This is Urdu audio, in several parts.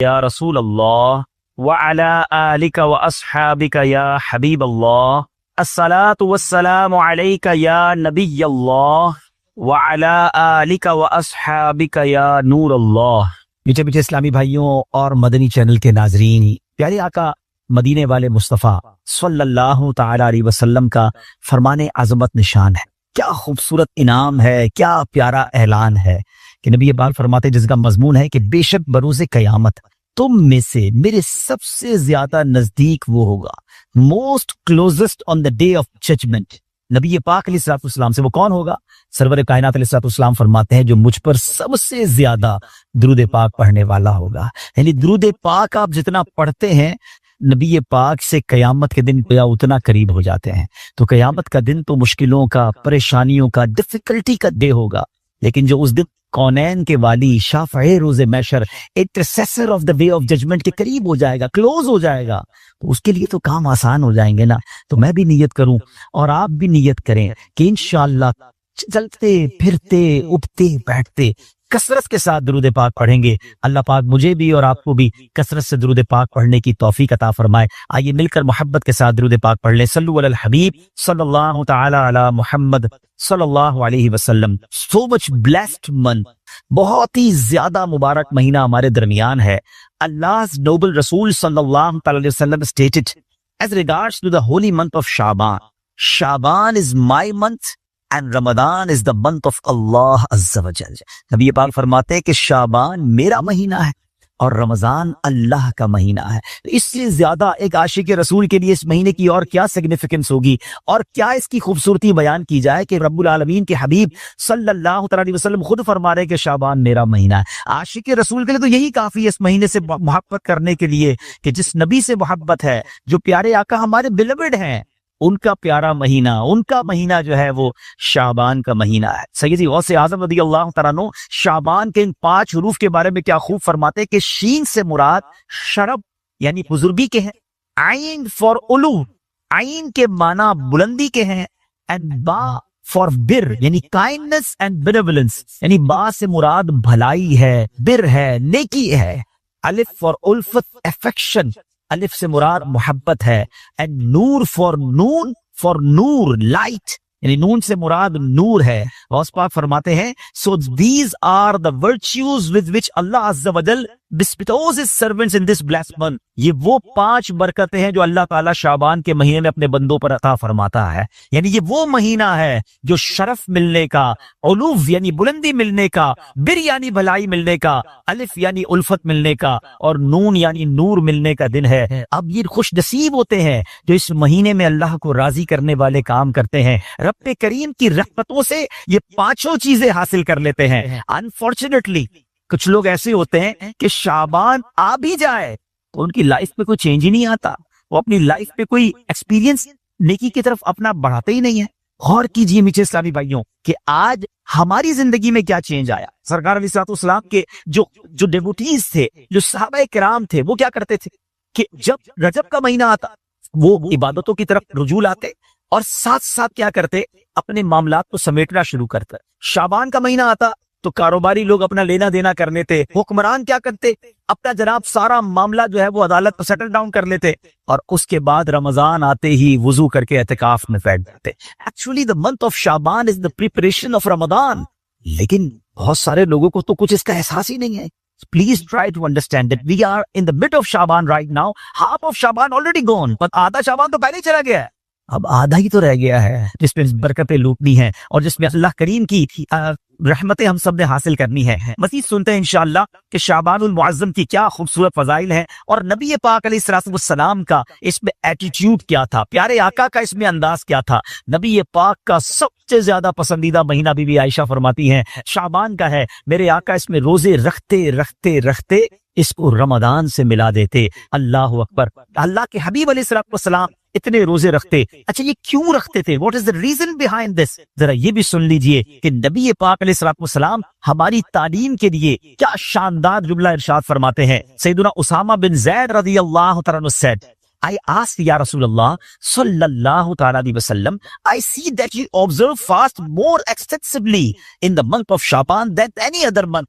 یا رسول اللہ وعلی آلک و اصحابک یا حبیب اللہ الصلاۃ والسلام علیک یا نبی اللہ وعلی آلک و اصحابک یا نور اللہ۔ میٹھے میٹھے اسلامی بھائیوں اور مدنی چینل کے ناظرین، پیارے آقا مدینے والے مصطفیٰ صلی اللہ تعالی علیہ وسلم کا فرمان عظمت نشان ہے۔ کیا خوبصورت انعام ہے، کیا پیارا اعلان ہے کہ نبی پاک فرماتے، جس کا مضمون ہے کہ بے شک بروز قیامت تم میں سے میرے سب سے زیادہ نزدیک وہ ہوگا، most closest on the day of judgement. نبی پاک علیہ الصلوۃ والسلام سے وہ کون ہوگا؟ سرور کائنات علیہ الصلوۃ والسلام فرماتے ہیں جو مجھ پر سب سے زیادہ درود پاک پڑھنے والا ہوگا۔ یعنی درود پاک آپ جتنا پڑھتے ہیں نبی پاک سے قیامت کے دن یا اتنا قریب ہو جاتے ہیں۔ تو قیامت کا دن تو مشکلوں کا، پریشانیوں کا، ڈیفیکلٹی کا ڈے ہوگا، لیکن جو اس دن کونین کے والی، شافع روز محشر، intercessor of the day of judgement کے قریب ہو جائے گا، کلوز ہو جائے گا، تو اس کے لیے تو کام آسان ہو جائیں گے نا۔ تو میں بھی نیت کروں اور آپ بھی نیت کریں کہ انشاءاللہ چلتے پھرتے اٹھتے بیٹھتے کثرت کے ساتھ درود پاک پڑھیں گے۔ اللہ پاک مجھے بھی اور آپ کو بھی کثرت سے درود پاک پڑھنے کی توفیق عطا فرمائے۔ آئیے مل کر محبت کے ساتھ درود پاک پڑھ لیں۔ صلو علی الحبیب صلی اللہ تعالی علی محمد صلی اللہ علیہ وسلم۔ سو مچ بلیسڈ منتھ، بہت ہی زیادہ مبارک مہینہ ہمارے درمیان ہے۔ Allah's noble Rasul sallallahu alayhi wa sallam stated as regards to the holy month of Shaban, Shaban is my month and Ramadan is the month of Allah Azza wa Jal۔ نبی پاک فرماتے ہیں کہ شعبان میرا مہینہ ہے اور رمضان اللہ کا مہینہ ہے۔ تو اس سے زیادہ ایک عاشق رسول کے لیے اس مہینے کی اور کیا سگنیفیکنس ہوگی، اور کیا اس کی خوبصورتی بیان کی جائے کہ رب العالمین کے حبیب صلی اللہ تعالی علیہ وسلم خود فرما رہے کہ شعبان میرا مہینہ ہے۔ عاشق رسول کے لیے تو یہی کافی ہے اس مہینے سے محبت کرنے کے لیے کہ جس نبی سے محبت ہے، جو پیارے آقا ہمارے بیلوڈ ہیں، ان کا پیارا مہینہ، ان کا مہینہ جو ہے وہ شعبان کا مہینہ ہے۔ سیدی غوث اعظم رضی اللہ تعالیٰ عنہ شعبان کے ان 5 حروف کے بارے میں کیا خوب فرماتے کہ شین سے مراد شرف یعنی بزرگی کے ہیں، عین فار علو، عین کے معنی بلندی کے ہیں، اینڈ با فار بر یعنی کائنڈنس اینڈ بینیولنس، یعنی با سے مراد بھلائی ہے، بر ہے، نیکی ہے، الف فار الفت افیکشن، الف سے مراد محبت ہے، and Noor for Noor light, یعنی نون سے مراد نور ہے۔ غوث پاک فرماتے ہیں so these are the virtues with which Allah Azza wa Jal bestows his servants in this blessed month۔ یہ وہ 5 برکتیں ہیں جو اللہ تعالیٰ شعبان کے مہینے میں اپنے بندوں پر عطا فرماتا ہے۔ یعنی یہ وہ مہینہ ہے جو شرف ملنے کا، علو یعنی بلندی ملنے کا، بر یعنی بھلائی ملنے کا، الف یعنی الفت ملنے کا، اور نون یعنی نور ملنے کا دن ہے۔ اب یہ خوش نصیب ہوتے ہیں جو اس مہینے میں اللہ کو راضی کرنے والے کام کرتے ہیں، رب کریم کی رحمتوں سے یہ 5 چیزیں حاصل کر لیتے ہیں۔ انفارچونیٹلی کچھ لوگ ایسے ہوتے ہیں کہ شعبان آ بھی جائے تو ان کی لائف میں کوئی چینج ہی نہیں آتا، وہ اپنی لائف میں کوئی ایکسپیرینس نیکی کی طرف اپنا بڑھاتے ہی نہیں ہے۔ غور کیجئے میٹھے اسلامی بھائیوں کہ آج ہماری زندگی میں کیا چینج آیا۔ سرکار علیہ الصلوۃ والسلام کے جو ڈیوٹیز تھے، جو صحابہ کرام تھے، وہ کیا کرتے تھے کہ جب رجب کا مہینہ آتا وہ عبادتوں کی طرف رجوع لاتے اور ساتھ ساتھ کیا کرتے، اپنے معاملات کو سمیٹنا شروع کرتے۔ شعبان کا مہینہ آتا تو کاروباری لوگ اپنا لینا دینا کر لیتے، حکمران کیا کرتے، اپنا جناب سارا معاملہ جو ہے وہ عدالت پر سیٹل ڈاؤن کر لیتے، اور اس کے بعد رمضان آتے ہی وضو کر کے اعتکاف میں بیٹھ جاتے۔ Actually the month of Shaban is the preparation of Ramadan، لیکن بہت سارے لوگوں کو تو کچھ اس کا احساس ہی نہیں ہے۔ Please try to understand that we are in the mid of Shaban right now. Half of Shaban already gone، but آدھا شعبان تو پہلے ہی چلا گیا ہے، اب آدھا ہی تو رہ گیا ہے جس میں برکتیں لوٹنی ہیں اور جس میں اللہ کریم کی رحمتیں ہم سب نے حاصل کرنی ہے۔ مزید سنتے ہیں انشاءاللہ کہ شعبان المعظم کی کیا خوبصورت فضائل ہیں اور نبی پاک علیہ الصلوۃ والسلام کا اس میں ایٹیٹیوڈ کیا تھا، پیارے آقا کا اس میں انداز کیا تھا۔ نبی پاک کا سب سے زیادہ پسندیدہ مہینہ بی بی عائشہ فرماتی ہیں شعبان کا ہے۔ میرے آقا اس میں روزے رکھتے رکھتے رکھتے اس کو رمضان سے ملا دیتے۔ اللہ اکبر، اللہ کے حبیب علیہ الصلوۃ والسلام اتنے روزے رکھتے۔ اچھا یہ کیوں رکھتے تھے؟ What is the reason behind this؟ ذرا یہ بھی سن لیجئے کہ نبی پاک علیہ الصلوۃ والسلام ہماری تعلیم کے لیے کیا شاندار جملہ ارشاد فرماتے ہیں۔ سیدنا اسامہ بن زید رضی اللہ تعالیٰ عنہ said I asked Ya Rasulullah sallallahu ta'ala alayhi wa sallam, I see that you observe fast more extensively in the month of Shaban than any other month.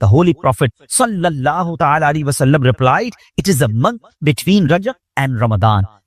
The Holy Prophet sallallahu ta'ala alayhi wa sallam replied, it is a month between Rajab and Ramadan.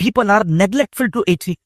People are neglectful to it.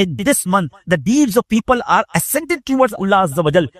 In this month, the deeds of people are ascended towards Allah Azza wa Jal.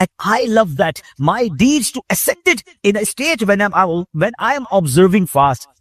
And I love that my deeds to ascended in a stage when I am observing fast.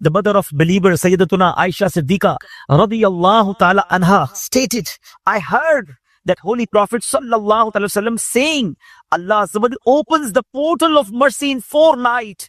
The mother of believer Sayyidatuna Aisha Siddiqa radiyallahu ta'ala anha stated, I heard that Holy Prophet sallallahu ta'ala wasallam saying, Allah opens the portal of mercy in 4 nights.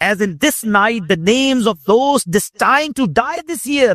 as in this night the names of those destined to die this year,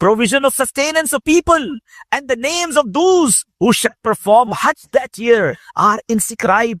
Provision of sustenance of people and the names of those who shall perform Hajj that year are inscribed.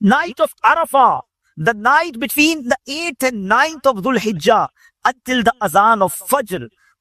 night of Arafah, the night between the 8th and 9th of Dhul Hijjah until the azan of Fajr,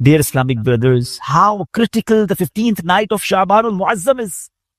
Dear Islamic brothers, how critical the 15th night of Shaban al-Muazzam is.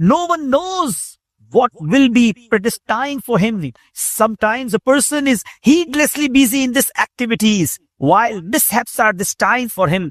No one knows what will be predestined for him. Sometimes a person is heedlessly busy in these activities while mishaps are destined for him.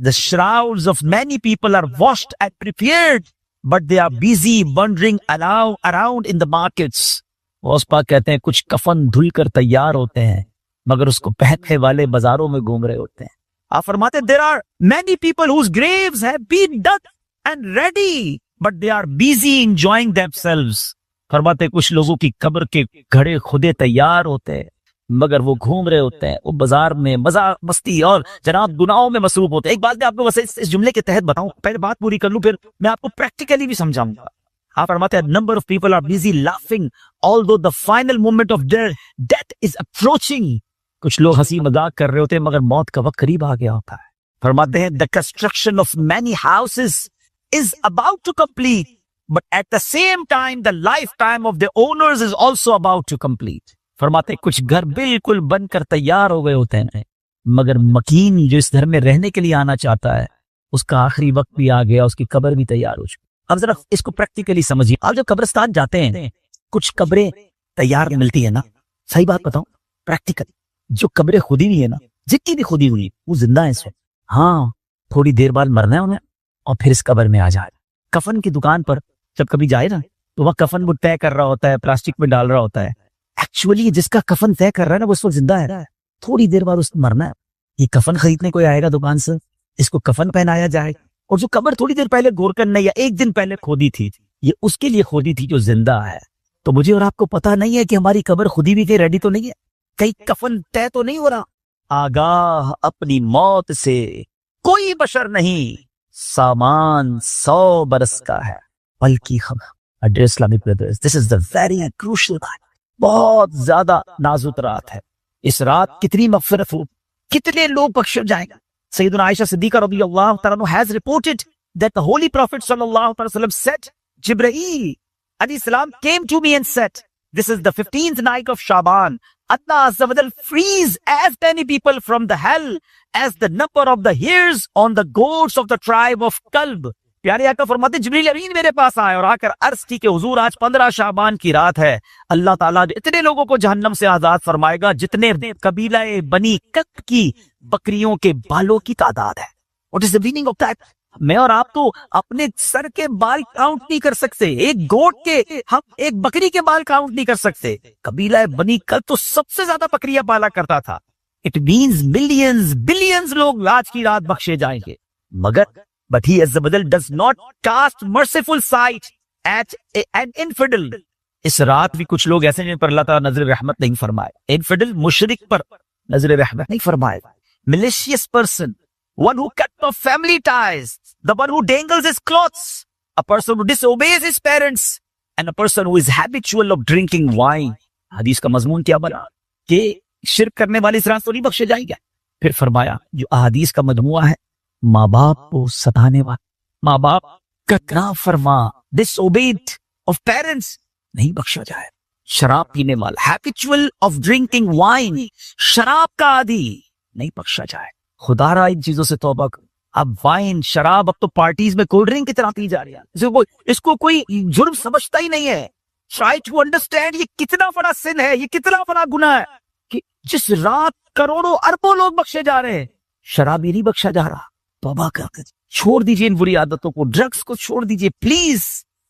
The shrouds of many people are washed and prepared but they are busy wandering around in the markets. Ghaus Pak کہتے ہیں کچھ کفن دھل کر تیار ہوتے ہیں مگر اس کو پہننے والے بازاروں میں گھوم رہے ہوتے ہیں. آپ فرماتے ہیں there are many people whose graves have been dug and ready but they are busy enjoying themselves. فرماتے ہیں کچھ لوگوں کی قبر کے گھڑے خودے تیار ہوتے ہیں مگر وہ گھوم رہے ہوتے ہیں, وہ بازار میں مزہ مستی اور جناب گناہوں میں مصروف ہوتے ہیں. ایک بات میں آپ کو بس اس جملے کے تحت بتاؤں, پہلے بات پوری کر لوں پھر میں آپ کو پریکٹیکلی بھی سمجھاؤں گا. آپ فرماتے ہیں number of people are busy laughing although the final moment of their death is approaching. کچھ لوگ ہنسی مذاق کر رہے ہوتے ہیں مگر موت کا وقت قریب آ گیا ہوتا ہے. فرماتے ہیں the construction of many houses is about to complete but at the same time the lifetime of the owners is also about to complete. فرماتے ہیں کچھ گھر بالکل بن کر تیار ہو گئے ہوتے ہیں مگر مکین جو اس گھر میں رہنے کے لیے آنا چاہتا ہے اس کا آخری وقت بھی آ گیا, اس کی قبر بھی تیار ہو چکی. اب ذرا اس کو پریکٹیکلی سمجھیے. آپ جب قبرستان جاتے ہیں کچھ قبریں تیار ملتی ہے نا, صحیح بات بتاؤں پریکٹیکلی جو قبریں خودی ہوئی ہے نا, جتنی بھی خودی ہوئی وہ زندہ ہے اس وقت. ہاں تھوڑی دیر بعد مرنا ہے انہیں اور پھر اس قبر میں آ جائے. کفن کی دکان پر جب کبھی جائے نا تو وہ کفن وہ طے کر رہا ہوتا ہے, پلاسٹک میں ڈال رہا ہوتا ہے. ایکچولی جس کا کفن طے کر رہا ہے نا وہ اس وقت زندہ ہے, تھوڑی دیر بعد اس کو مرنا ہے. یہ کفن خریدنے کوئی آئے گا دکان سے, اس کو کفن پہنایا جائے اور جو قبر تھوڑی دیر پہلے گورکن نے یا ایک دن پہلے کھودی تھی یہ اس کے لیے کھودی تھی جو زندہ ہے. تو مجھے اور آپ کو پتا نہیں ہے کہ ہماری قبر خودی بھی تھی, ریڈی تو نہیں ہے, کئی کفن طے تو نہیں ہو رہا. آگاہ اپنی موت سے کوئی بشر نہیں, سامان 100 برس کا ہے بلکہ خبر. Dear Islamic brothers, this is the very crucial time. بہت زیادہ نازک رات ہے. اس رات کتنی مغفرت ہو, کتنے لوگ بخشے جائیں گے. سیدنا عائشہ صدیقہ رضی اللہ تعالیٰ عنہ has reported that the Holy Prophet صلی اللہ علیہ وسلم said, Jibreel alayhi salam came to me and said, this is the 15th night of Shaban. Allah Azza wa Jal frees as many people from the hell as the number of the hairs on the goats of the tribe of Kalb. پیارے آقا فرماتے ہیں جبریل امین میرے پاس آئے اور آ کر عرض کی کہ حضور آج 15 شعبان کی رات ہے, اللہ تعالیٰ اتنے لوگوں کو جہنم سے آزاد فرمائے گا جتنے قبیلہ بنی کلب کی بکریوں کے بالوں کی تعداد ہے. What is the meaning of that? میں اور آپ تو اپنے سر کے بال کاؤنٹ نہیں کر سکتے, ایک گوٹ کے, ہم ایک بکری کے بال کاؤنٹ نہیں کر سکتے. قبیلہ بنی کلب تو سب سے زیادہ بکریاں پالا کرتا تھا. It means millions, billions لوگ آج کی رات بخشے جائیں گے. مگر But he Azza wa Jal does not cast merciful sight at an infidel. اس رات بھی کچھ لوگ ایسے جن پر اللہ تعالیٰ نظر رحمت نہیں فرمائے. Infidel مشرک پر نظر رحمت نہیں فرمائے. Malicious person, one who cuts off family ties, the one who dangles his clothes, a person who disobeys his parents, and a person who is habitual of drinking wine. حدیث کا مضمون کیا بنا کہ شرک کرنے والے اس رات تو نہیں بخشے جائیں گے. پھر فرمایا جو احادیث کا مجموعہ ہے, ماں باپ کو ستانے والا, ماں باپ کا کنا فرما, disobeyed of parents, نہیں بخشا جائے. شراب پینے والا, habitual of drinking wine, شراب کا عادی, نہیں بخشا جائے. خدا را ان چیزوں سے توبہ کرو. اب وائن, شراب, اب تو پارٹیز میں کولڈ ڈرنک کی طرح پی جا رہی ہے. اس کو کوئی جرم سمجھتا ہی نہیں ہے. Try to understand یہ کتنا بڑا سن ہے, یہ کتنا بڑا گناہ ہے کہ جس رات کروڑوں اربوں لوگ بخشے جا رہے ہیں, شرابی نہیں بخشا جا رہا. توبہ کر کے چھوڑ دیجئے ان بری عادتوں کو, ڈرگز کو چھوڑ دیجئے please.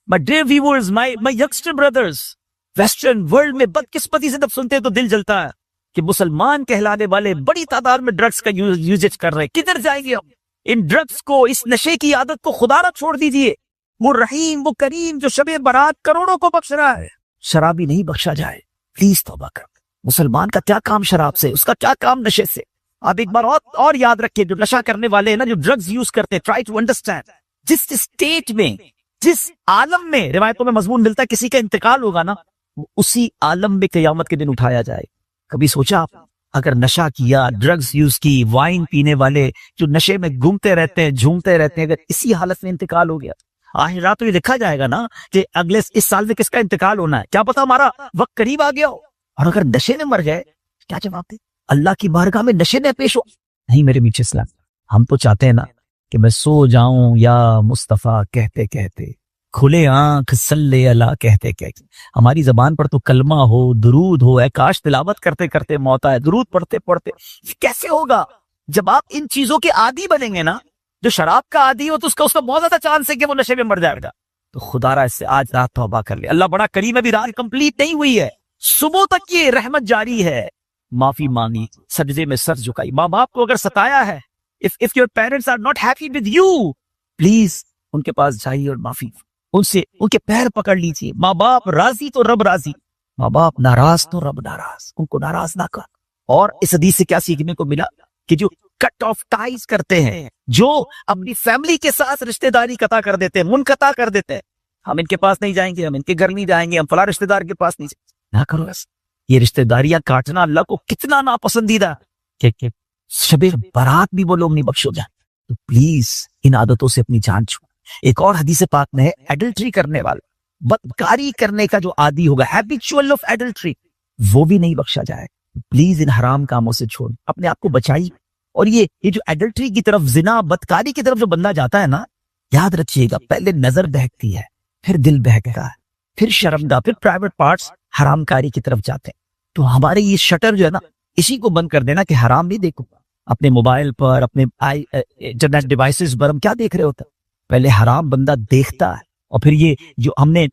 My dear viewers, my youngster brothers, western world میں بدقسمتی سے جب سنتے ہیں تو دل جلتا ہے کہ مسلمان کہلانے والے بڑی تعداد میں ڈرگز کا یوزیج کر رہے ہیں. کدھر جائیں گے ہم؟ ان ڈرگز کو, اس نشے کی عادت کو خدا را چھوڑ دیجئے. وہ رحیم, وہ کریم جو شب برات کروڑوں کو بخش رہا ہے, شرابی نہیں بخشا جائے. پلیز توبہ کر. مسلمان کا کیا کام شراب سے, اس کا کیا کام نشے سے. آپ ایک بار اور یاد رکھیں, جو نشہ کرنے والے ہیں نا, جو ڈرگز یوز کرتے ہیں, ٹرائی ٹو انڈرسٹینڈ, جس اسٹیٹ میں, جس عالم میں روایتوں میں مضمون ملتا ہے کسی کا انتقال ہوگا نا, اسی عالم میں قیامت کے دن اٹھایا جائے. کبھی سوچا آپ اگر نشہ کیا, ڈرگز یوز کی, وائن پینے والے جو نشے میں گھومتے رہتے ہیں, جھومتے رہتے ہیں, اگر اسی حالت میں انتقال ہو گیا, آخر رات تو یہ دیکھا جائے گا نا کہ اگلے اس سال میں کس کا انتقال ہونا ہے, کیا پتا ہمارا وقت قریب آ گیا ہو. اور اگر نشے میں مر گئے, کیا جواب دے؟ اللہ کی بارگاہ میں نشے میں پیش ہو. نہیں میرے میٹھے اسلام, ہم تو چاہتے ہیں نا کہ میں سو جاؤں یا مصطفیٰ کہتے کہتے, کھلے آنکھ صلی اللہ کہتے کہتے. ہماری زبان پر تو کلمہ ہو, درود ہو, اے کاش تلاوت کرتے کرتے موت آئے, درود پڑھتے پڑھتے. کیسے ہوگا جب آپ ان چیزوں کے عادی بنیں گے نا. جو شراب کا عادی ہو تو اس کا بہت زیادہ چانس ہے کہ وہ نشے میں مر جائے گا. تو خدا را اس سے آج رات توبہ کر لے. اللہ بڑا کریم ہے، ابھی رات کمپلیٹ نہیں ہوئی ہے، صبح تک یہ رحمت جاری ہے. معافی مانگی، سجدے میں سر جھکائی. ماں باپ کو اگر ستایا ہے، if your parents are not happy with you, please ان کے پاس جائیے اور معافی ان سے ان کے پیر پکڑ لیجیے. ماں باپ راضی تو رب راضی، ماں باپ ناراض تو رب ناراض، ان کو ناراض نہ کر. اور اس حدیث سے کیا سیکھنے کو ملا کہ جو کٹ آف ٹائز کرتے ہیں، جو اپنی فیملی کے ساتھ رشتہ داری قطع کر دیتے ہیں، منقطع کر دیتے ہیں، ہم ان کے پاس نہیں جائیں گے، ہم ان کے گھر نہیں جائیں گے، ہم فلاں رشتہ دار کے پاس نہیں جائیں گے. نہ کرو ایسا. یہ رشتہ داریاں کاٹنا اللہ کو کتنا ناپسندیدہ کہ شب برات بھی وہ لوگ نہیں بخشو جائیں. تو پلیز ان عادتوں سے اپنی جان چھوڑ. ایک اور حدیث پاک میں ہے، ایڈلٹری کرنے والا، بدکاری کرنے کا جو عادی ہوگا، ہیبیچول آف ایڈلٹری، وہ بھی نہیں بخشا جائے. پلیز ان حرام کاموں سے چھوڑ، اپنے آپ کو بچائیے. اور یہ جو ایڈلٹری کی طرف، زنا بدکاری کی طرف جو بندہ جاتا ہے نا، یاد رکھیے گا پہلے نظر بہکتی ہے، پھر دل بہکتا ہے، پھر شرمگاہ، پھر پرائیویٹ پارٹس حرام کاری کی طرف جاتے ہیں. تو ہمارے یہ شٹر جو ہے نا، اسی کو بند کر دینا کہ حرام نہیں دیکھو. اپنے موبائل پر، اپنے انٹرنیٹ ڈیوائسز پر ہم کیا دیکھ رہے ہوتے ہیں؟ پہلے حرام بندہ دیکھتا ہے، اور پھر یہ جو ہم نے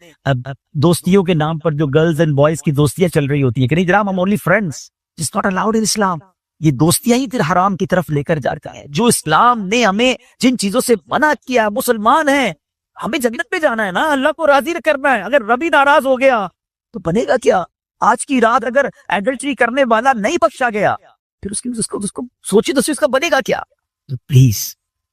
دوستیوں کے نام پر جو گرلز اینڈ بوائز کی دوستیاں چل رہی ہوتی ہیں کہ نہیں جناب ہم only friends, it's not allowed in Islam. یہ دوستیاں ہی پھر حرام کی طرف لے کر جاتا ہے. جو اسلام نے ہمیں جن چیزوں سے منع کیا، مسلمان ہیں، ہمیں جنت پہ جانا ہے نا، اللہ کو راضی کرنا ہے. اگر ربی ناراض ہو گیا تو بنے گا کیا؟ آج کی رات اگر ایڈلٹری کرنے والا نہیں بخشا گیا، پھر اس کو سوچی تو اس کا بنے گا کیا؟ تو پلیز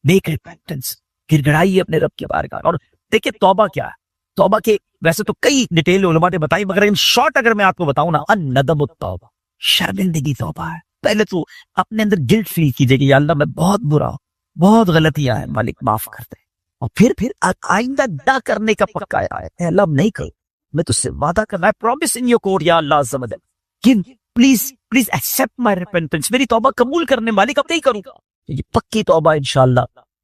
میک ریپینٹنس، گڑ گڑائیے اپنے رب کے بارگاہ. اور دیکھیں توبہ کیا ہے. توبہ کے ویسے تو کئی ڈیٹیل علماء نے بتائی، مگر ان شارٹ اگر میں آپ کو بتاؤں نا، الندم التوبہ، شرمندگی توبہ ہے. پہلے تو اپنے اندر گلٹ فیل کیجئے کہ یا اللہ میں بہت برا ہوں، بہت غلطیاں ہیں، مالک معاف کر دے. اور پھر آئندہ نہ کرنے کا پکا ہے، اے اللہ اب نہیں کروں، میں تجھ سے وعدہ کرنا ہے، پرومس ان یور کورٹ یا اللہ عز و جل کہ پلیز ایکسپٹ مائی ریپینٹنس، میری توبہ قبول کرنے مالک اب نہیں کروں گا. یہ پکی توبہ انشاءاللہ.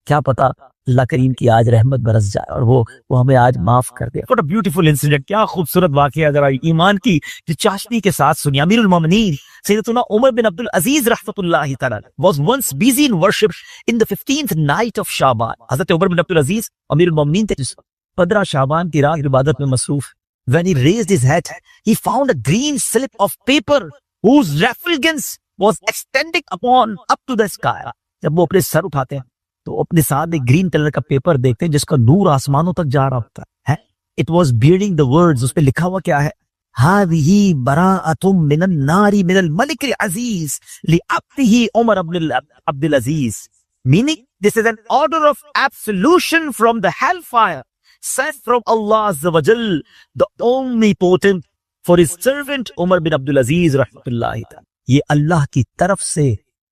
کیا پتا اللہ کریم کی آج رحمت برس جائے اور وہ ہمیں آج معاف کر دے. What a beautiful incident، کیا خوبصورت واقعہ ذرا ایمان کی جو چاشنی کے ساتھ سنی. امیر المومنین سیدنا عمر بن عبد العزیز رحمۃ اللہ تعالی was once busy in worship in the 15th night of شعبان. حضرت عمر بن عبد العزیز امیر المومنین تھے، 15 شعبان کی رات عبادت میں مصروف. When he raised his head, he found a green slip of paper whose refulgence was extending up to the sky. جب وہ اپنے سر اٹھاتے ہیں تو اپنے ساتھ ایک گرین کلر کا پیپر دیکھتے ہیں جس کا نور آسمانوں تک جا رہا ہوتا ہے. It was bearing the words، اس پہ لکھا ہوا کیا ہے؟ هذه براءة من النار من الملك العزيز لعبده عمر بن عبد العزيز. Meaning this is an order of absolution from the hellfire sent from Allah Azza wa Jal, the omnipotent, for his servant Umar bin Abdul Aziz رحمۃ اللہ تعالی. یہ اللہ کی طرف سے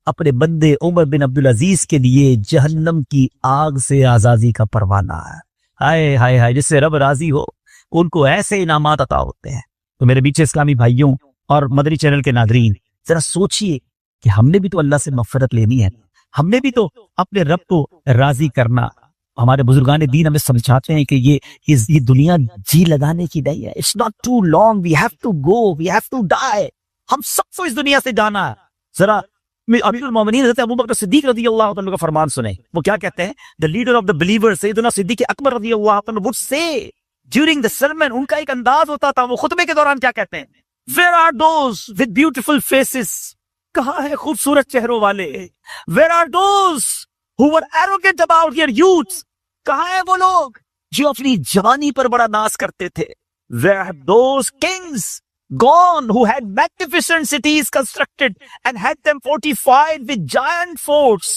اپنے بندے عمر بن عبد العزیز کے لیے جہنم کی آگ سے آزادی کا پروانہ ہے. ہائے ہائے ہائے، جس سے رب راضی ہو ان کو ایسے انعامات عطا ہوتے ہیں. تو میرے بیچ اسلامی بھائیوں اور مدنی چینل کے ناظرین، ذرا سوچئے کہ ہم نے بھی تو اللہ سے مغفرت لینی ہے، ہم نے بھی تو اپنے رب کو راضی کرنا. ہمارے بزرگان دین ہمیں سمجھاتے ہیں کہ یہ دنیا جی لگانے کی نہیں ہے. It's not too long, we have to go, we have to die. ہم سب کو اس دنیا سے جانا ہے. ذرا امیر المومنین حضرت ابوبکر صدیق رضی اللہ عنہ کا فرمان سنیں. وہ کیا کہتے ہیں؟ the leader of the believers سیدنا صدیق اکبر رضی اللہ عنہ would say during the sermon، ان کا ایک انداز ہوتا تھا، وہ خطبے کے دوران کیا کہتے ہیں؟ where are those with beautiful faces، کہاں ہے خوبصورت چہروں والے؟ where are those who were arrogant about their youth، کہاں ہیں وہ لوگ جو اپنی جوانی پر بڑا ناز کرتے تھے؟ where are those kings gone who had magnificent cities constructed and had them fortified with giant forts.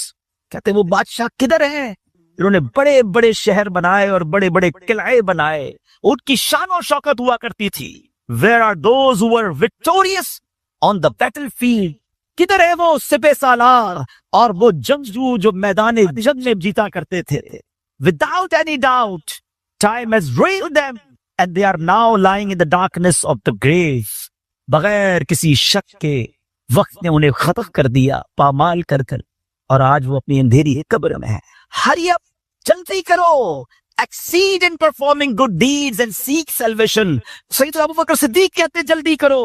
کہتے ہیں وہ بادشاہ کدھر ہیں انہوں نے بڑے بڑے شہر بنائے اور بڑے بڑے قلعے بنائے، ان کی شان و شوکت ہوا کرتی تھی. where are those who were victorious on the battlefield، کدھر ہے وہ سپہ سالار اور وہ جنگجو جو میدان جنگ میں جیتا کرتے تھے؟ without any doubt time has ruined them and they are now lying in the darkness of the grave. بغیر کسی شک کے وقت نے انہیں ختم کر دیا پامال کر کر، اور آج وہ اپنی اندھیری قبر میں ہے. ہری اپ، جلدی کرو، exceed in performing good deeds and seek salvation. سیدنا ابوبکر صدیق کہتے جلدی کرو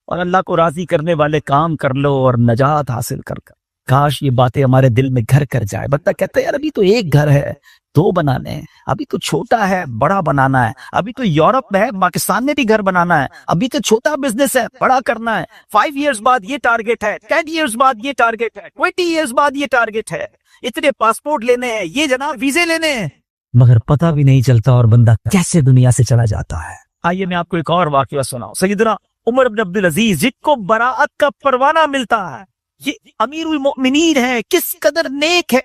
اور اللہ کو راضی کرنے والے کام کر لو اور نجات حاصل کر. کاش یہ باتیں ہمارے دل میں گھر کر جائے. بندہ کہتا ہے یار ابھی تو ایک گھر ہے، 2 بنانے ہیں، ابھی تو چھوٹا ہے بڑا بنانا ہے، ابھی تو یورپ میں ہے پاکستان میں بھی گھر بنانا ہے، ابھی تو چھوٹا بزنس ہے بڑا کرنا ہے، 5 ایئرز بعد یہ ٹارگٹ ہے، 10 ایئرز بعد یہ ٹارگٹ ہے، 20 ایئرز بعد یہ ٹارگٹ ہے، اتنے پاسپورٹ لینے ہیں، یہ جناب ویزے لینے ہیں، مگر پتہ بھی نہیں چلتا اور بندہ کیسے دنیا سے چلا جاتا ہے. آئیے میں آپ کو ایک اور واقعہ سناؤں. سیدنا عمر بن عبدالعزیز جن کو براعت کا پروانہ ملتا ہے، یہ امیر المؤمنین ہے، کس قدر نیک ہے.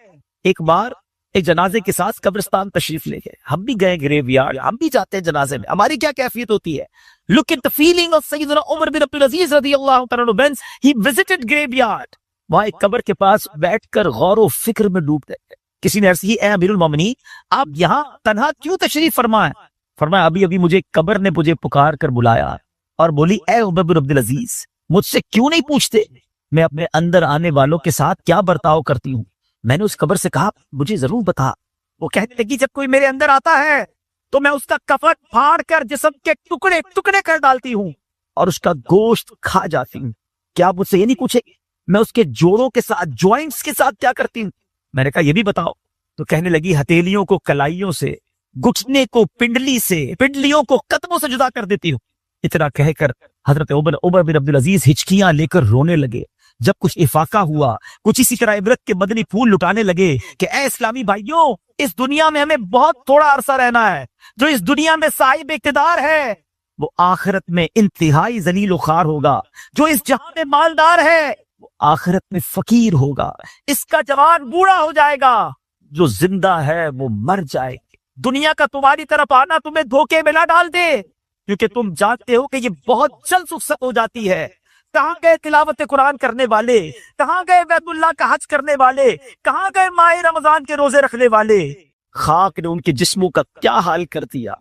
ایک بار ایک جنازے کے ساتھ قبرستان تشریف لے گئے. ہم بھی گئے گریو یارڈ، ہم بھی جاتے ہیں جنازے میں، ہماری کیا کیفیت ہوتی ہے. Look at the feeling of سیدنا عمر بن عبدالعزیز رضی اللہ تعالیٰ عنہ بینس. He visited graveyard. وہاں ایک قبر کے پاس بیٹھ کر غور و فکر میں ڈوب گئے. کسی نے عرض کی اے امیر المومنین آپ یہاں تنہا کیوں تشریف فرمائیں؟ فرمایا ابھی مجھے قبر نے مجھے پکار کر بلایا اور بولی اے عمر بن عبدالعزیز مجھ سے کیوں نہیں پوچھتے میں اپنے اندر آنے والوں کے ساتھ کیا برتاؤ کرتی ہوں. میں نے اس قبر سے کہا مجھے ضرور بتا. وہ کہنے لگی جب کوئی میرے اندر آتا ہے تو میں اس کا کفن پھاڑ کر جسم کے ٹکڑے ٹکڑے کر ڈالتی ہوں اور اس کا گوشت کھا جاتی ہوں. کیا آپ مجھ سے یہ نہیں پوچھے میں اس کے جوڑوں کے ساتھ جوائنٹس کے ساتھ کیا کرتی ہوں؟ میں نے کہا یہ بھی بتاؤ. تو کہنے لگی ہتھیلیوں کو کلائیوں سے، گھٹنے کو پنڈلی سے، پنڈلیوں کو قدموں سے جدا کر دیتی ہوں. اتنا کہہ کر حضرت عمر بن عبدالعزیز ہچکیاں لے کر رونے لگے. جب کچھ افاقہ ہوا، کچھ اسی طرح عبرت کے مدنی پھول لٹانے لگے کہ اے اسلامی بھائیوں اس دنیا میں ہمیں بہت تھوڑا عرصہ رہنا ہے. جو اس دنیا میں صاحب اقتدار ہے وہ آخرت میں انتہائی ذلیل و خوار ہوگا. جو اس جہاں میں مالدار ہے وہ آخرت میں فقیر ہوگا. اس کا جوان بوڑھا ہو جائے گا، جو زندہ ہے وہ مر جائے گا. دنیا کا تمہاری طرف آنا تمہیں دھوکے میں نہ ڈال دے، کیونکہ تم جانتے ہو کہ یہ بہت جلد رخصت ہو جاتی ہے. کہاں گئے تلاوت قرآن کرنے والے؟ کہاں گئے بیت اللہ کا حج کرنے والے؟ کہاں گئے ماہ رمضان کے روزے رکھنے والے؟ خاک نے ان کے جسموں کا کیا حال کر دیا.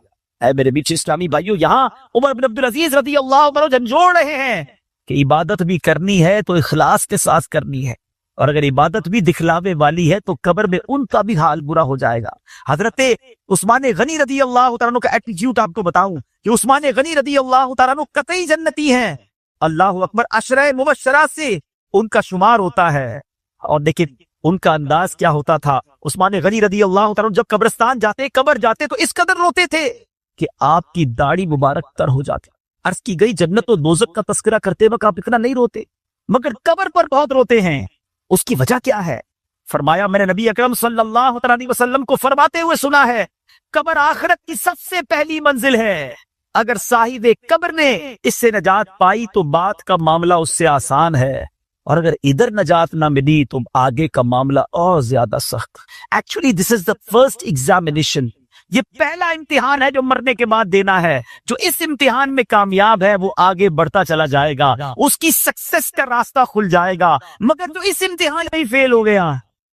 اے میرے بیچ اسلامی بھائیوں یہاں عمر بن عبدالعزیز رضی اللہ عنہ جھنجھوڑ رہے ہیں کہ عبادت بھی کرنی ہے تو اخلاص کے ساتھ کرنی ہے، اور اگر عبادت بھی دکھلاوے والی ہے تو قبر میں ان کا بھی حال برا ہو جائے گا. حضرت عثمان غنی رضی اللہ تعالیٰ عنہ کا ایٹیٹیوڈ آپ کو بتاؤں کہ عثمان غنی رضی اللہ تعالیٰ عنہ قطعی جنتی ہیں. اللہ اکبر، عشرہ مبشرہ سے ان کا شمار ہوتا ہے. اور دیکھیں ان کا انداز کیا ہوتا تھا. عثمان غنی رضی اللہ تعالیٰ عنہ جب قبرستان جاتے قبر جاتے تو اس قدر روتے تھے کہ آپ کی داڑھی مبارک تر ہو جاتی. عرض کی گئی جنت و دوزخ کا تذکرہ کرتے وقت آپ اتنا نہیں روتے، مگر قبر پر بہت روتے ہیں. اس کی وجہ کیا ہے؟ فرمایا میں نے نبی اکرم صلی اللہ علیہ وسلم کو فرماتے ہوئے سنا ہے قبر آخرت کی سب سے پہلی منزل ہے. اگر صاحب قبر نے اس سے نجات پائی تو بات کا معاملہ اس سے آسان ہے، اور اگر ادھر نجات نہ ملی تو آگے کا معاملہ اور زیادہ سخت. Actually this is the first examination. یہ پہلا امتحان ہے جو مرنے کے بعد دینا ہے. جو اس امتحان میں کامیاب ہے وہ آگے بڑھتا چلا جائے گا، اس کی سکسس کا راستہ کھل جائے گا. مگر جو اس امتحان میں فیل ہو گیا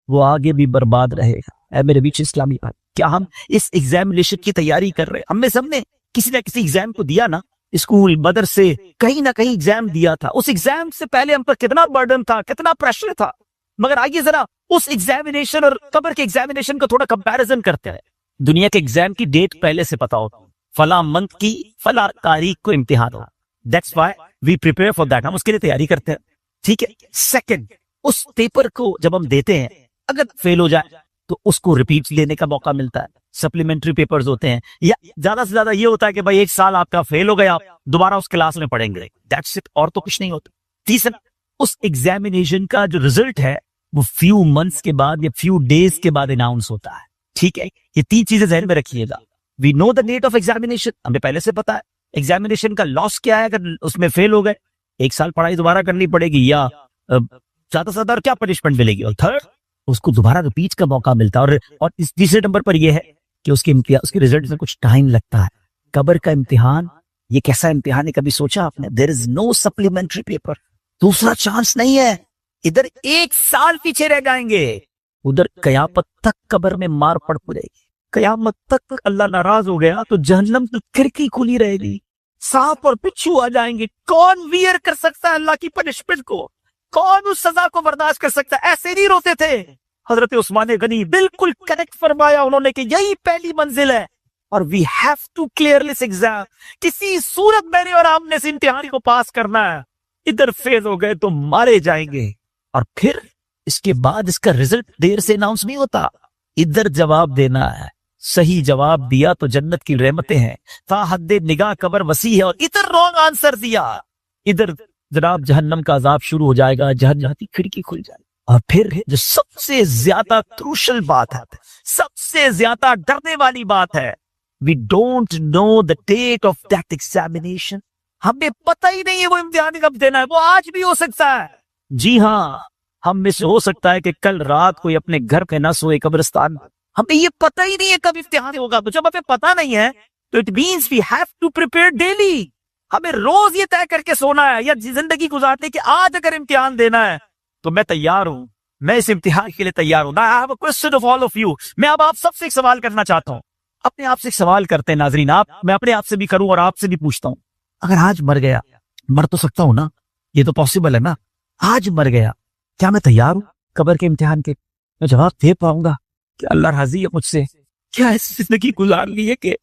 وہ آگے بھی برباد رہے گا. اے میرے بیچ اسلامی بھائی، کیا ہم اس ایگزامینیشن کی تیاری کر رہے ہیں؟ ہم میں سب نے کسی نہ کسی ایگزام کو دیا نا، اسکول مدرسے کہیں نہ کہیں ایگزام دیا تھا. اس ایگزام سے پہلے ہم پر کتنا برڈن تھا، کتنا پریشر تھا. مگر آئیے ذرا اس ایگزامینیشن اور قبر کے ایگزامینیشن کا تھوڑا کمپیریزن کرتے ہیں. دنیا کے ایگزام کی ڈیٹ پہلے سے پتا ہوتا، فلاں منتھ کی فلاں تاریخ کو امتحان ہو. That's why we prepare for that. ہم اس کے لیے تیاری کرتے ہیں، ٹھیک ہے. سیکنڈ، اس پیپر کو جب ہم دیتے ہیں اگر فیل ہو جائے تو اس کو ریپیٹ لینے کا موقع ملتا ہے. سپلیمنٹری پیپرز ہوتے ہیں، یا زیادہ سے زیادہ یہ ہوتا ہے کہ بھائی 1 سال آپ کا فیل ہو گیا، آپ دوبارہ اس کلاس میں پڑھیں گے. دیٹس اٹ، اور تو کچھ نہیں ہوتا. تیسرا، اس ایگزامینیشن کا جو رزلٹ ہے وہ فیو منتھس کے بعد یا فیو ڈیز کے بعد اناؤنس ہوتا ہے. ٹھیک ہے، یہ 3 چیزیں ذہن میں رکھیے گا. وی نو دا ڈیٹ آف ایگزامینیشن، ہمیں پہلے سے پتا ہے. ایگزامینیشن کا لاس کیا ہے اگر اس میں فیل ہو گئے؟ 1 سال پڑھائی دوبارہ کرنی پڑے گی، یا زیادہ سے زیادہ کیا پنشمنٹ ملے گی. اور تھرڈ، اس کو دوبارہ ریپیٹ کا موقع ملتا ہے. اور اس تیسرے نمبر پر یہ ہے کہ اس کے رزلٹ میں کچھ ٹائم لگتا ہے. قبر کا امتحان یہ کیسا امتحان ہے، کبھی سوچا آپ نے؟ دیر از نو سپلیمنٹری پیپر، دوسرا چانس نہیں ہے. ادھر 1 سال پیچھے رہ جائیں گے، ادھر قیامت تک قبر میں مار پڑ پڑے گی. قیامت تک اللہ ناراض ہو گیا تو جہنم تو کھڑکی کھلی رہے گی، سانپ اور بچھو آ جائیں گے. کون ویئر کر سکتا ہے اللہ کی پنشمنٹ کو؟ کون اس سزا کو برداشت کر سکتا ہے؟ ایسے نہیں روتے تھے. حضرت عثمان غنی بالکل کریکٹ فرمایا انہوں نے کہ یہی پہلی منزل ہے، اور we have to clear this exam. کسی صورت میرے اور آپ نے اس امتحان کو پاس کرنا ہے. ادھر فیل ہو گئے تو مارے جائیں گے. اور پھر اس کے بعد اس کا رزلٹ دیر سے اناؤنس نہیں ہوتا، ادھر جواب دینا ہے۔ صحیح جواب دیا تو جنت کی رحمتیں ہیں، تا حد نگاہ قبر وسیع ہے، اور ادھر رانگ آنسر دیا، ادھر جناب جہنم کا عذاب شروع ہو جائے گا، جہنم کی کھڑکی کھل جائے گی۔ اور پھر جو سب سے زیادہ کروشل بات ہے، سب سے زیادہ ڈرنے والی بات ہے، we don't know the date of that examination، ہمیں پتہ ہی نہیں ہے وہ امتحان کب دینا ہے، وہ آج بھی ہو سکتا ہے۔ جی ہاں، ہم میں سے ہو سکتا ہے کہ کل رات کوئی اپنے گھر پہ نہ سوئے قبرستان، ہمیں یہ پتہ ہی نہیں ہے کب امتحان ہوگا۔ تو جب ہمیں پتہ نہیں ہے تو it means we have to prepare daily، ہمیں روز یہ طے کر کے سونا ہے یا زندگی گزارنے کہ آج اگر امتحان دینا ہے تو میں تیار ہوں، میں اس امتحان کے لیے تیار ہوں۔ I have a question of all of you، میں اب آپ سب سے ایک سوال کرنا چاہتا ہوں، اپنے آپ سے ایک سوال کرتے ہیں ناظرین، میں اپنے آپ سے بھی کروں اور آپ سے بھی پوچھتا ہوں، اگر آج مر گیا، مر تو سکتا ہوں نا، یہ تو پاسبل ہے نا، آج مر گیا، کیا میں تیار ہوں قبر کے امتحان کے؟ میں جواب دے پاؤں گا کہ اللہ راضی ہے مجھ سے؟ کیا ایسی زندگی گزار لی ہے کہ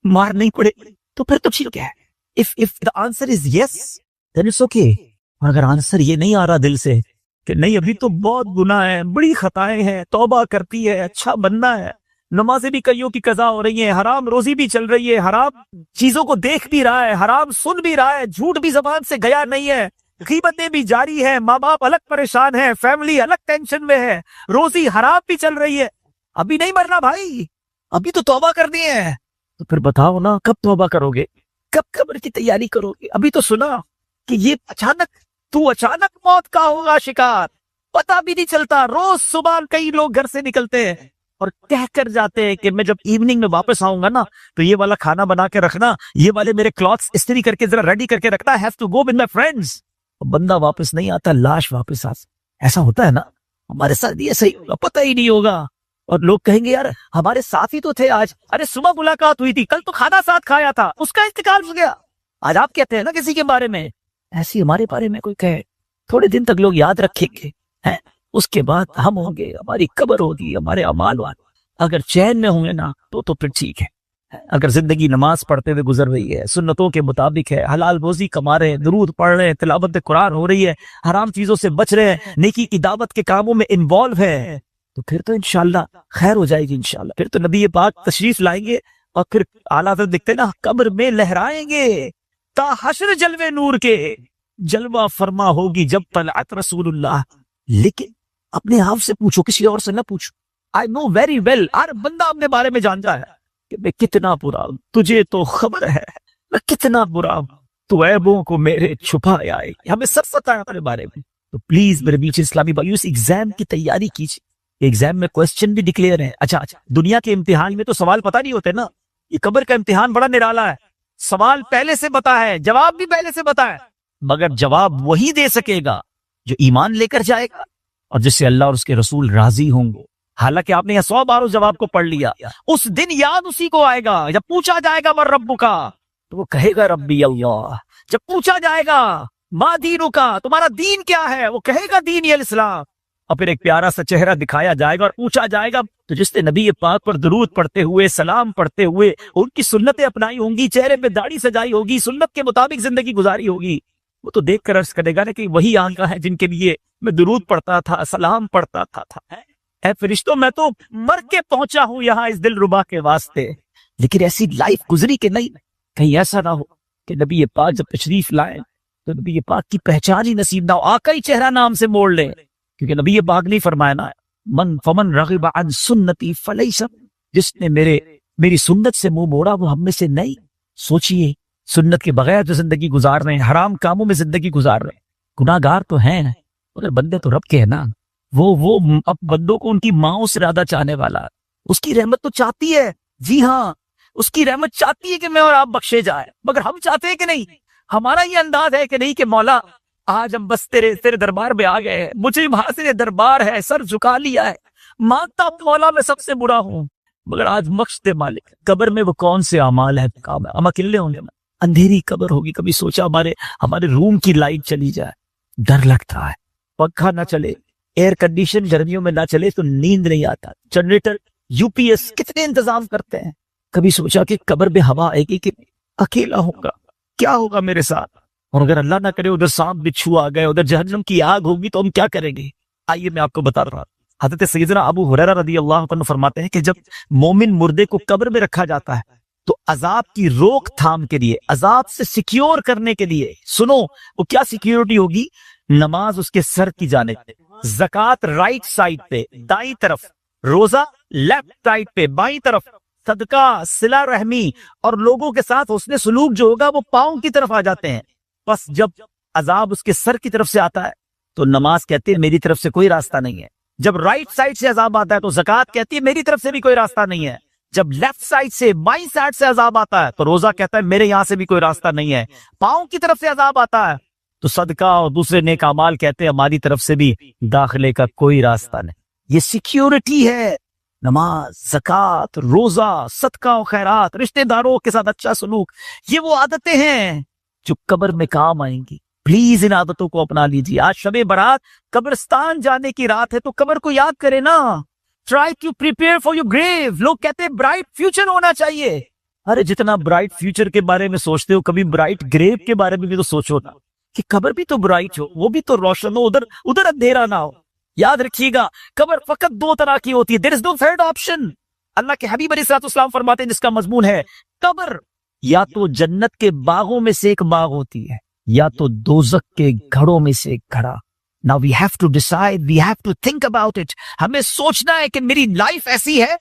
مار نہیں پڑے؟ تو پھر تفصیل کیا ہے؟ if the answer is yes then it's okay، اور اگر آنسر یہ نہیں آ رہا دل سے کہ نہیں ابھی تو بہت گناہ ہے، بڑی خطائیں ہیں، توبہ کرتی ہے، اچھا بننا ہے، نمازیں بھی کئیوں کی قضا ہو رہی ہیں، حرام روزی بھی چل رہی ہے، حرام چیزوں کو دیکھ بھی رہا ہے، حرام سن بھی رہا ہے، جھوٹ بھی زبان سے گیا نہیں ہے، غیبتیں بھی جاری ہیں، ماں باپ الگ پریشان ہیں، فیملی الگ ٹینشن میں ہے، روزی حرام بھی چل رہی ہے، ابھی نہیں مرنا بھائی، ابھی تو توبہ کرنی ہے۔ تو پھر بتاؤ نا کب توبہ کرو گے، کب قبر کی تیاری کرو گے؟ ابھی تو سنا کہ یہ اچانک موت کا ہوگا شکار، پتہ بھی نہیں چلتا۔ روز صبح کئی لوگ گھر سے نکلتے ہیں اور کہہ کر جاتے ہیں کہ میں جب ایوننگ میں واپس آؤں گا نا تو یہ والا کھانا بنا کے رکھنا، یہ والے میرے کلاتھس استری کر کے ذرا ریڈی کر کے رکھنا، I have to go with my friends۔ بندہ واپس نہیں آتا، لاش واپس آتا۔ ایسا ہوتا ہے نا، ہمارے ساتھ یہ صحیح ہوگا، پتہ ہی نہیں ہوگا، اور لوگ کہیں گے یار ہمارے ساتھ ہی تو تھے آج، ارے صبح ملاقات ہوئی تھی، کل تو کھانا ساتھ کھایا تھا، اس کا انتقال ہو گیا، آج آپ کہتے ہیں نا کسی کے بارے میں، ایسی ہمارے بارے میں کوئی کہے، تھوڑے دن تک لوگ یاد رکھیں گے، اس کے بعد ہم ہوں گے، ہماری قبر ہوگی، ہمارے اعمال والے اگر چین میں ہوں گے نا تو پھر ٹھیک ہے۔ اگر زندگی نماز پڑھتے ہوئے گزر رہی ہے، سنتوں کے مطابق ہے، حلال روزی کما رہے ہیں، درود پڑھ رہے ہیں، تلاوت قرآن ہو رہی ہے، حرام چیزوں سے بچ رہے ہیں، نیکی کی دعوت کے کاموں میں انوالو ہے، تو پھر تو انشاءاللہ خیر ہو جائے گی انشاءاللہ۔ پھر تو نبی پاک تشریف لائیں گے اور پھر اعلیٰ حضرت دکھتے نا قبر میں لہرائیں گے تا حشر جلوے نور کے، جلوہ فرما ہوگی جب طلعت رسول اللہ۔ لیکن اپنے آپ سے پوچھو، کسی اور سے نہ پوچھو۔ I know very well، ہر بندہ اپنے بارے میں جانتا ہے کہ میں کتنا برا ہوں، تجھے تو خبر ہے میں کتنا برا ہوں، تو عیبوں کو میرے چھپایا ہے، ہمیں سب پتہ ہے اپنے بارے میں۔ تو پلیز میرے بیچ اسلامی بھائیو اس ایگزام کی تیاری کیجیے، ایگزام میں کوسچن بھی ڈکلیئر ہیں۔ اچھا دنیا کے امتحان میں تو سوال پتہ نہیں ہوتے نا، یہ قبر کا امتحان بڑا نرالا ہے، سوال پہلے سے پتہ ہے، جواب بھی پہلے سے پتہ ہے، مگر جواب وہی دے سکے گا جو ایمان لے کر جائے گا اور جس سے اللہ اور اس کے رسول راضی ہوں گے۔ حالانکہ آپ نے یہ 100 بار اس جواب کو پڑھ لیا، اس دن یاد اسی کو آئے گا جب پوچھا جائے گا من رب کا، تو وہ کہے گا ربی اللہ۔ جب پوچھا جائے گا ما دینو کا، تمہارا دین کیا ہے، وہ کہے گا دین الاسلام۔ اور پھر ایک پیارا سا چہرہ دکھایا جائے گا اور پوچھا جائے گا تو جس نے نبی پاک پر درود پڑھتے ہوئے، سلام پڑھتے ہوئے، ان کی سنتیں اپنائی ہوں گی، چہرے پہ داڑھی سجائی ہوگی، سنت کے مطابق زندگی گزاری ہوگی، وہ تو دیکھ کر عرض کرے گا نا کہ وہی آنکھیں ہیں جن کے لیے میں درود پڑھتا تھا، سلام پڑھتا تھا۔ اے فرشتوں، میں تو مر کے پہنچا ہوں یہاں اس دل ربا کے واسطے، لیکن ایسی لائف گزری کہ نہیں، کہیں ایسا نہ ہو کہ نبی پاک جب تشریف لائیں تو نبی پاک کی پہچان ہی نصیب نہ ہو، آقا ہی چہرہ نام سے موڑ لیں، کیونکہ نبی پاک نے فرمایا نا فمن رغب عن سنتی فلیس، جس نے میری سنت سے منہ موڑا وہ ہم میں سے نہیں۔ سوچئے سنت کے بغیر جو زندگی گزار رہے ہیں، حرام کاموں میں زندگی گزار رہے ہیں، گناہ گار تو ہیں مگر بندے تو رب کے ہیں نا، وہ اب بندوں کو ان کی ماؤں سے زیادہ چاہنے والا، اس کی رحمت تو چاہتی ہے، جی ہاں اس کی رحمت چاہتی ہے کہ میں اور آپ بخشے جائے، مگر ہم چاہتے ہیں کہ نہیں؟ ہمارا یہ انداز ہے کہ نہیں کہ مولا آج ہم بس تیرے دربار میں آ گئے ہیں، مجھے حاضر دربار ہے، سر جھکا لیا ہے، مانگتا مولا میں سب سے برا ہوں، مگر آج بخش دے مالک۔ قبر میں وہ کون سے اعمال ہے کام ہے، ہم اکیلے ہوں گے، اندھیری قبر ہوگی، کبھی سوچا ہمارے روم کی لائٹ چلی جائے، ڈر لگتا ہے، پنکھا نہ چلے، ایئر کنڈیشن گرمیوں میں نہ چلے تو نیند نہیں آتا، جنریٹر یو پی ایس کتنے انتظام کرتے ہیں، کبھی سوچا کہ قبر میں ہوا آئے گی کہ اکیلا ہوگا، کیا ہوگا میرے ساتھ، اور اگر اللہ نہ کرے ادھر سانپ بچھو آ گئے، ادھر جہنم کی آگ ہوگی تو ہم کیا کریں گے؟ آئیے میں آپ کو بتا رہا ہوں، حضرت سیدنا ابو ہریرہ رضی اللہ عنہ فرماتے ہیں کہ جب مومن مردے کو قبر میں رکھا جاتا ہے تو عذاب کی روک تھام کے لیے، عذاب سے سیکیور کرنے کے لیے، سنو وہ کیا سیکیورٹی ہوگی؟ نماز اس کے سر کی جانب، زکوٰۃ رائٹ سائڈ پہ دائیں طرف، روزہ لیفٹ سائڈ پہ بائیں طرف، صدقہ، صلہ رحمی اور لوگوں کے ساتھ حسن سلوک جو ہوگا وہ پاؤں کی طرف آ جاتے ہیں۔ بس جب عذاب اس کے سر کی طرف سے آتا ہے تو نماز کہتی ہے میری طرف سے کوئی راستہ نہیں ہے۔ جب رائٹ سائڈ سے عذاب آتا ہے تو زکوٰۃ کہتی ہے میری طرف سے بھی کوئی راستہ نہیں ہے۔ جب لیفٹ سائڈ سے بائیں سائڈ سے عذاب آتا ہے تو روزہ کہتا ہے میرے یہاں سے بھی کوئی راستہ نہیں ہے۔ پاؤں کی طرف سے عذاب آتا ہے تو صدقہ اور دوسرے نیک اعمال کہتے ہیں ہماری طرف سے بھی داخلے کا کوئی راستہ نہیں۔ یہ سیکیورٹی ہے، نماز، زکوٰۃ، روزہ، صدقہ و خیرات، رشتہ داروں کے ساتھ اچھا سلوک، یہ وہ عادتیں ہیں جو قبر میں کام آئیں گی۔ پلیز ان عادتوں کو اپنا لیجیے۔ آج شب برات قبرستان جانے کی رات ہے تو قبر کو یاد کرے نا۔ Try to prepare for your grave۔ لوگ کہتے ہیں برائٹ فیوچر ہونا چاہیے۔ ارے جتنا برائٹ فیوچر کے بارے میں سوچتے ہو کبھی برائٹ گریو کے بارے میں بھی تو سوچو نا، کہ قبر بھی تو برائٹ ہو، وہ بھی تو روشن ہو، ادھر اندھیرا نہ ہو۔ یاد رکھیے گا قبر فقط دو طرح کی ہوتی ہے، there is no third option۔ اللہ کے حبیب علیہ الصلوۃ والسلام فرماتے ہیں جس کا مضمون ہے قبر یا تو جنت کے باغوں میں سے ایک باغ ہوتی ہے یا تو دوزخ کے گھڑوں میں سے ایک گھڑا۔ Now we have to decide, we have to think about it۔ ہمیں سوچنا ہے کہ میری لائف ایسی ہے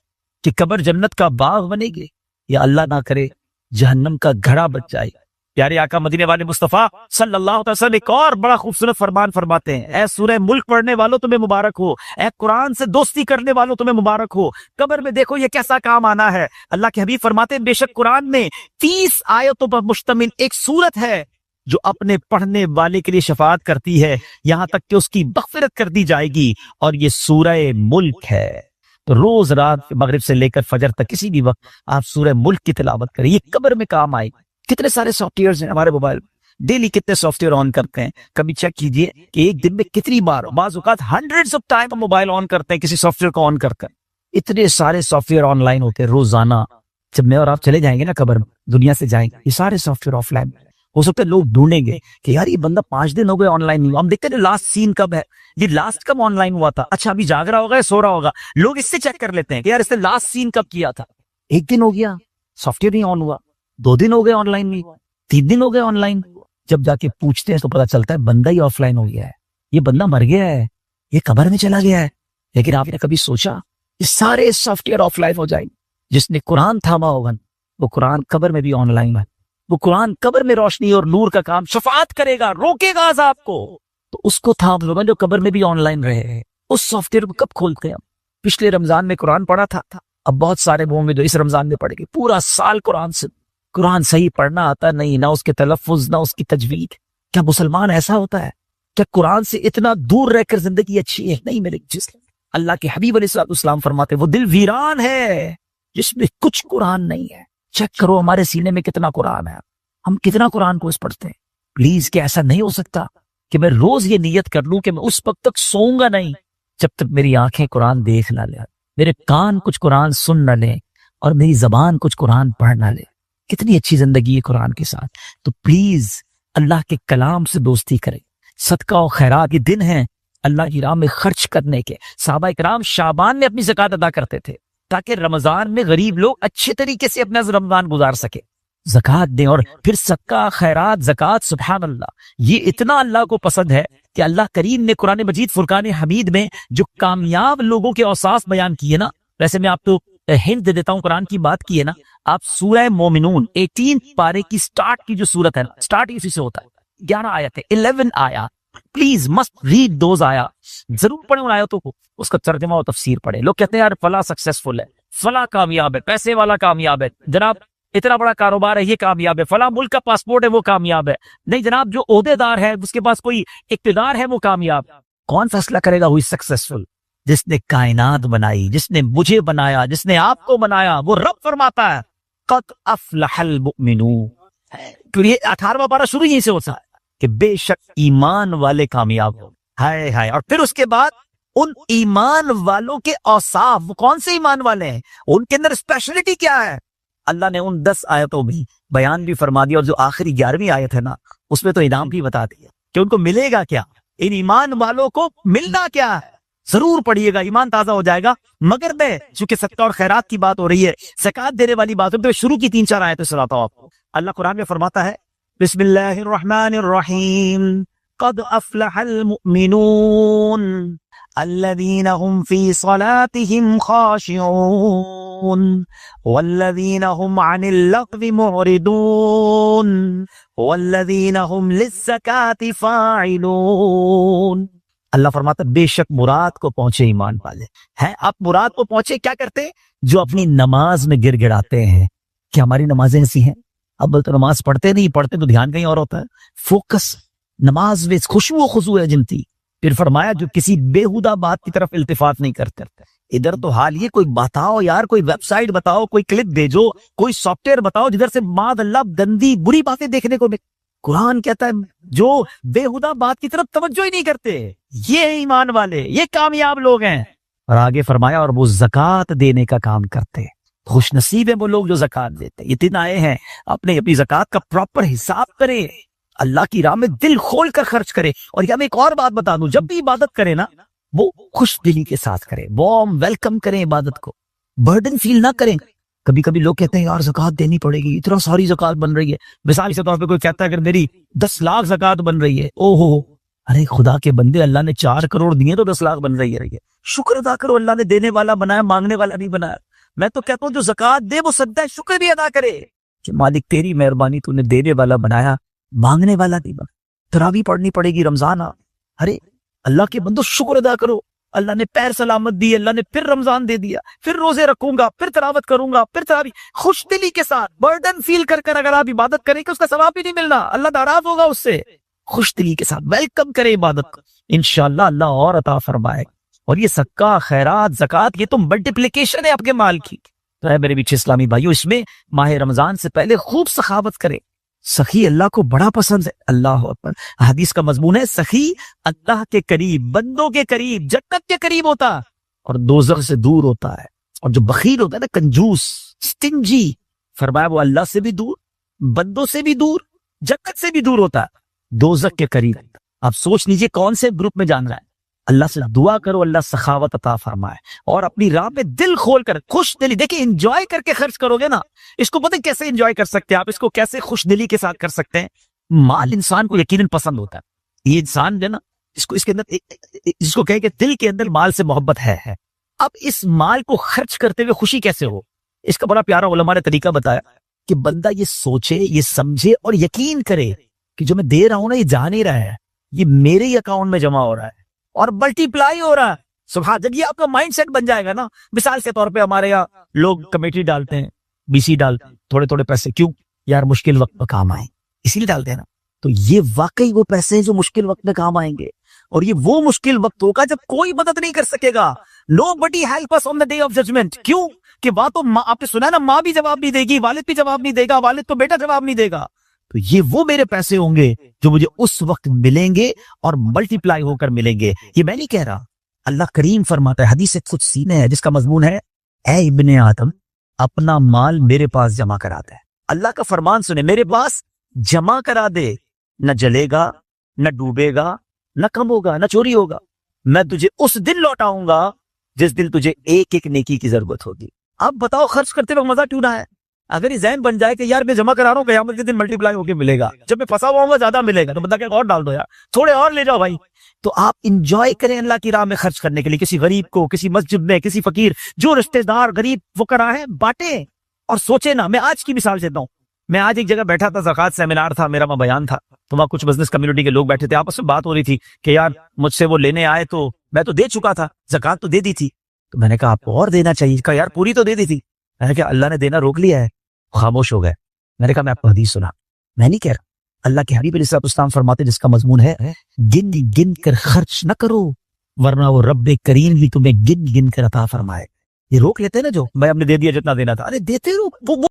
کہ قبر جنت کا باغ بنے گی یا اللہ نہ کرے جہنم کا گھڑا بن جائے۔ پیارے آقا مدینے والے مصطفیٰ صلی اللہ علیہ وسلم ایک اور بڑا خوبصورت فرمان فرماتے ہیں، اے سورہ ملک پڑھنے والوں تمہیں مبارک ہو، اے قرآن سے دوستی کرنے والوں تمہیں مبارک ہو، قبر میں دیکھو یہ کیسا کام آنا ہے۔ اللہ کے حبیب فرماتے ہیں بے شک قرآن میں 30 آیتوں پر مشتمل ایک سورت ہے جو اپنے پڑھنے والے کے لیے شفاعت کرتی ہے یہاں تک کہ اس کی مغفرت کر دی جائے گی، اور یہ سورہ ملک ہے۔ تو روز رات مغرب سے لے کر فجر تک کسی بھی وقت آپ سورہ ملک کی تلاوت کریں، یہ قبر میں کام آئے۔ کتنے سارے سافٹ ویئرز ہیں ہمارے موبائل میں، ڈیلی کتنے سافٹ ویئر آن کرتے ہیں، کبھی چیک کیجئے کہ ایک دن میں کتنی بار، بعض اوقات ہنڈریڈز آف ٹائم ہم موبائل آن کرتے ہیں کسی سافٹ ویئر کو آن کر کر۔ اتنے سارے سافٹ ویئر آن لائن ہوتے ہیں روزانہ۔ جب میں اور آپ چلے جائیں گے نا قبر میں، دنیا سے جائیں گے، یہ سارے سافٹ ویئر آف لائن ہو سکتا ہے لوگ ڈھونڈیں گے کہ یار یہ بندہ 5 دن ہو گئے آن لائن نہیں ہوا، ہم دیکھتے ہیں لاسٹ سین کب ہے، یہ لاسٹ کب آن لائن ہوا تھا، اچھا ابھی جاگ رہا ہوگا یا سو رہا ہوگا، لوگ اس سے چیک کر لیتے ہیں کہ یار اس نے لاسٹ سین کب کیا تھا۔ 1 دن ہو گیا سافٹ ویئر نہیں آن ہوا، 2 دن ہو گئے آن لائن نہیں ہوا، 3 دن ہو گئے آن لائن۔ جب جا کے پوچھتے ہیں تو پتا چلتا ہے بندہ ہی آف لائن ہو گیا ہے، یہ بندہ مر گیا ہے، یہ قبر میں چلا گیا ہے۔ لیکن آپ نے کبھی سوچا یہ سارے سافٹ ویئر آف لائن ہو جائیں گے؟ جس نے قرآن تھاما ہوگا وہ قرآن قبر میں بھی آن لائن ہے، وہ قرآن قبر میں روشنی اور نور کا کام شفاعت کرے گا، روکے گا عذاب کو۔ تو اس کو تھام لو جو قبر میں بھی آن لائن رہے ہیں، اس سافٹ ویئر کو کب کھولتے ہیں ہم؟ پچھلے رمضان میں قرآن پڑھا تھا، اب بہت سارے میں جو اس رمضان میں پڑھے گے پورا سال قرآن سے، قرآن صحیح پڑھنا آتا نہیں، نہ اس کے تلفظ نہ اس کی تجوید۔ کیا مسلمان ایسا ہوتا ہے؟ کیا قرآن سے اتنا دور رہ کر زندگی اچھی ہے؟ نہیں میرے جسم۔ اللہ کے حبیب علیہ الصلوۃ والسلام فرماتے وہ دل ویران ہے جس میں کچھ قرآن نہیں ہے۔ چیک کرو ہمارے سینے میں کتنا قرآن ہے، ہم کتنا قرآن کو اس پڑھتے ہیں۔ پلیز کیا ایسا نہیں ہو سکتا کہ میں روز یہ نیت کر لوں کہ میں اس وقت تک سوؤں گا نہیں جب تک میری آنکھیں قرآن دیکھ نہ لیں، میرے کان کچھ قرآن سن نہ لیں، اور میری زبان کچھ قرآن پڑھ نہ لے۔ کتنی اچھی زندگی ہے قرآن کے ساتھ۔ تو پلیز اللہ کے کلام سے دوستی کریں۔ صدقہ و خیرات یہ دن ہیں اللہ کی راہ میں خرچ کرنے کے۔ صحابہ کرام شعبان میں اپنی زکوٰۃ ادا کرتے تھے تاکہ رمضان میں غریب لوگ اچھے طریقے سے اپنا رمضان گزار سکے۔ زکوٰۃ دیں، اور پھر صدقہ خیرات زکوٰۃ، سبحان اللہ، یہ اتنا اللہ کو پسند ہے کہ اللہ کریم نے قرآن مجید فرقان حمید میں جو کامیاب لوگوں کے اوصاف بیان کیے نا، ویسے میں آپ کو ہنٹ دے دیتا ہوں، قرآن کی بات کی ہے نا، آپ سورہ مومنون 18 پارے کی سٹارٹ کی جو سورت ہے نا، سٹارٹ اسی سے ہوتا ہے، 11 آیت ہے، 11 آیات۔ پلیز مسٹ ریڈ دوز آیات، ضرور پڑھیں ان آیتوں کو، اس کا ترجمہ و تفسیر پڑھیں۔ لوگ کہتے ہیں یار فلاں سکسیسفل ہے، فلاں کامیاب ہے، پیسے والا کامیاب ہے، جناب اتنا بڑا کاروبار ہے یہ کامیاب ہے، فلاں ملک کا پاسپورٹ ہے وہ کامیاب ہے۔ نہیں جناب، جو عہدے دار ہے اس کے پاس کوئی اقتدار ہے وہ کامیاب۔ کون فیصلہ کرے گا ہوئی سکسیسفل؟ جس نے کائنات بنائی، جس نے مجھے بنایا، جس نے آپ کو بنایا، وہ رب فرماتا ہے قد افلح المؤمنون۔ کیونکہ 18واں پارہ شروع یہیں سے ہوتا ہے کہ بے شک ایمان والے کامیاب ہو۔ ہائے ہائے، اور پھر اس کے بعد ان ایمان والوں کے اوصاف، وہ کون سے ایمان والے ہیں، ان کے اندر اسپیشلٹی کیا ہے، اللہ نے ان 10 آیتوں میں بیان بھی فرما دیا، اور جو آخری 11ویں آیت ہے نا اس میں تو انعام بھی بتا دیا کہ ان کو ملے گا کیا، ان ایمان والوں کو ملنا کیا ہے۔ ضرور پڑھیے گا، ایمان تازہ ہو جائے گا. مگر میں چونکہ صدقہ اور خیرات کی بات ہو رہی ہے، زکات دینے والی بات ہو رہی ہے، تو شروع کی 3-4 آیتیں سناتا ہوں آپ کو. اللہ قرآن میں فرماتا ہے بسم اللہ الرحمن الرحیم قد افلح المؤمنون الذين هم في صلاتهم خاشعون والذين هم عن اللغو معرضون والذين هم للزكاة فاعلون. اللہ فرماتا ہے بے شک مراد کو پہنچے ایمان والے ہیں. آپ مراد کو پہنچے کیا کرتے؟ جو اپنی نماز میں گر گڑاتے ہیں. کہ ہماری نمازیں ایسی ہیں، اب تو نماز پڑھتے نہیں، پڑھتے تو دھیان کہیں اور ہوتا ہے. فوکس نماز میں خوشو و خضوع ہے جنتی. پھر فرمایا جو کسی بےہودہ بات کی طرف التفات نہیں کرتے. ادھر تو حال یہ کوئی بتاؤ یار، کوئی ویب سائٹ بتاؤ، کوئی کلپ بھیجو، کوئی سافٹ ویئر بتاؤ جدھر سے معاذ اللہ گندی بری باتیں دیکھنے کو ملے. قرآن کہتا ہے جو بےہودہ بات کی طرف توجہ ہی نہیں کرتے، یہ ایمان والے، یہ کامیاب لوگ ہیں. اور آگے فرمایا اور وہ زکات دینے کا کام کرتے ہیں. خوش نصیب ہیں وہ لوگ جو زکات دیتے ہیں. یہ 3 آئے ہیں. اپنی زکات کا پراپر حساب کرے، اللہ کی راہ میں دل کھول کر خرچ کرے. اور یہ میں ایک اور بات بتا دوں، جب بھی عبادت کرے نا وہ خوش دلی کے ساتھ کرے، وارم ویلکم کریں عبادت کو، برڈن فیل نہ کریں. کبھی کبھی لوگ کہتے ہیں یار زکات دینی پڑے گی، اتنا ساری زکات بن رہی ہے. مثال کے طور پہ کوئی کہتا ہے اگر میری 10 لاکھ زکات بن رہی ہے، او ہو، ارے خدا کے بندے، اللہ نے 4 کروڑ دیے تو 10 لاکھ بن رہی ہے. شکر ادا کرو، اللہ نے دینے والا بنایا، مانگنے والا نہیں بنایا. میں تو کہتا ہوں جو زکات دے وہ سجدہ شکر بھی ادا کرے کہ مالک تیری مہربانی، تو نے دینے والا بنایا، مانگنے والا نہیں بنا. تراویح پڑھنی پڑے گی رمضان. ارے اللہ کے بندو شکر ادا کرو، اللہ نے پیر سلامت دی، اللہ نے پھر رمضان دے دیا، پھر روزے رکھوں گا، پھر تلاوت کروں گا، پھر تراویح. خوش دلی کے ساتھ برڈن فیل کر کر اگر آپ عبادت کریں کہ اس کا ثواب بھی نہیں ملنا، اللہ ناراض ہوگا اس سے. خوش دلی کے ساتھ ویلکم کرے عبادت کو، انشاءاللہ اللہ اور عطا فرمائے. اور یہ صدقہ خیرات زکات یہ تو ملٹیپلیکیشن ہے آپ کے مال کی. تو ہے میرے پیچھے اسلامی بھائیو، اس میں ماہ رمضان سے پہلے خوب سخاوت کریں. سخی اللہ کو بڑا پسند ہے. اللہ اکبر. حدیث کا مضمون ہے سخی اللہ کے قریب، بندوں کے قریب، جنت کے قریب ہوتا اور دوزخ سے دور ہوتا ہے. اور جو بخیل ہوتا ہے نا، کنجوس، سٹنجی، فرمایا وہ اللہ سے بھی دور، بندوں سے بھی دور، جنت سے بھی دور ہوتا ہے، دوزخ کے قریب. آپ سوچ لیجئے کون سے گروپ میں جان رہا ہے. اللہ سے دعا کرو اللہ سخاوت عطا فرمائے اور اپنی راہ میں دل کھول کر خوش دلی. دیکھیں انجوائے کر کے خرچ کرو گے نا، اس کو پتہ کیسے انجوائے کر سکتے ہیں آپ، اس کو کیسے خوش دلی کے ساتھ کر سکتے ہیں. مال انسان کو یقیناً پسند ہوتا ہے. یہ انسان جو ہے نا، اس کے اندر جس کو کہے کہ دل کے اندر مال سے محبت ہے. اب اس مال کو خرچ کرتے ہوئے خوشی کیسے ہو، اس کا بڑا پیارا علماء نے طریقہ بتایا کہ بندہ یہ سوچے، یہ سمجھے اور یقین کرے کہ جو میں دے رہا ہوں نا یہ جا نہیں رہا ہے، یہ میرے ہی اکاؤنٹ میں جمع ہو رہا ہے اور ملٹی پلائی ہو رہا ہے. سبحان. جب یہ آپ کا مائنڈ سیٹ بن جائے گا نا، مثال کے طور پہ ہمارے یہاں لوگ کمیٹی ڈالتے ہیں، بی سی ڈالتے ہیں، تھوڑے تھوڑے پیسے. کیوں؟ یار مشکل وقت میں کام آئیں، اسی لیے ڈالتے ہیں نا. تو یہ واقعی وہ پیسے ہیں جو مشکل وقت میں کام آئیں گے. اور یہ وہ مشکل وقت ہوگا جب کوئی مدد نہیں کر سکے گا. Nobody help us on the day of judgment. کیوں؟ کہ بات تو آپ نے سنا نا، ماں بھی جواب نہیں دے گی، والد بھی جواب نہیں دے گا، والد تو بیٹا جواب نہیں دے گا. تو یہ وہ میرے پیسے ہوں گے جو مجھے اس وقت ملیں گے اور ملٹی پلائی ہو کر ملیں گے. یہ میں نہیں کہہ رہا، اللہ کریم فرماتا ہے، حدیث قدسی میں ہے جس کا مضمون ہے اے ابن آدم اپنا مال میرے پاس جمع کرا دے. اللہ کا فرمان سنے، میرے پاس جمع کرا دے، نہ جلے گا، نہ ڈوبے گا، نہ کم ہوگا، نہ چوری ہوگا. میں تجھے اس دن لوٹاؤں گا جس دن تجھے ایک ایک نیکی کی ضرورت ہوگی. اب بتاؤ خرچ کرتے وقت مزہ کیوں نہ ہے؟ اگر یہ ذہن بن جائے کہ یار میں جمع کرا رہا ہوں، قیامت کے دن ملٹی پلائی ہو کے ملے گا، جب میں پھنسا ہوا ہوں گا زیادہ ملے گا، تو بندہ کہ اور ڈال دو یار، تھوڑے اور لے جاؤ بھائی. تو آپ انجوائے کریں اللہ کی راہ میں خرچ کرنے کے لیے. کسی غریب کو، کسی مسجد میں، کسی فقیر، جو رشتہ دار غریب فقراء ہیں، بانٹیں. اور سوچے نا، میں آج کی مثال دیتا ہوں. میں آج ایک جگہ بیٹھا تھا، زکات سیمینار تھا میرا، وہاں بیان تھا، تو وہاں کچھ بزنس کمیونٹی کے لوگ بیٹھے تھے، آپس میں بات ہو رہی تھی کہ یار مجھ سے وہ لینے آئے تو میں تو دے چکا تھا، زکات تو دے دی تھی. تو میں نے کہا آپ کو اور دینا چاہیے. کہا یار پوری تو دے دی تھی. میں نے کہا اللہ نے دینا روک لیا ہے. خاموش ہو گئے. میں نے کہا میں آپ کو حدیث سنا، میں نہیں کہہ رہا، اللہ کے حبیب علیہ السلام فرماتے جس کا مضمون ہے گن گن کر خرچ نہ کرو ورنہ وہ رب کریم بھی تمہیں گن گن کر عطا فرمائے. یہ روک لیتے ہیں نا، جو میں ہم نے دے دیا جتنا دینا تھا، ارے دیتے رہو.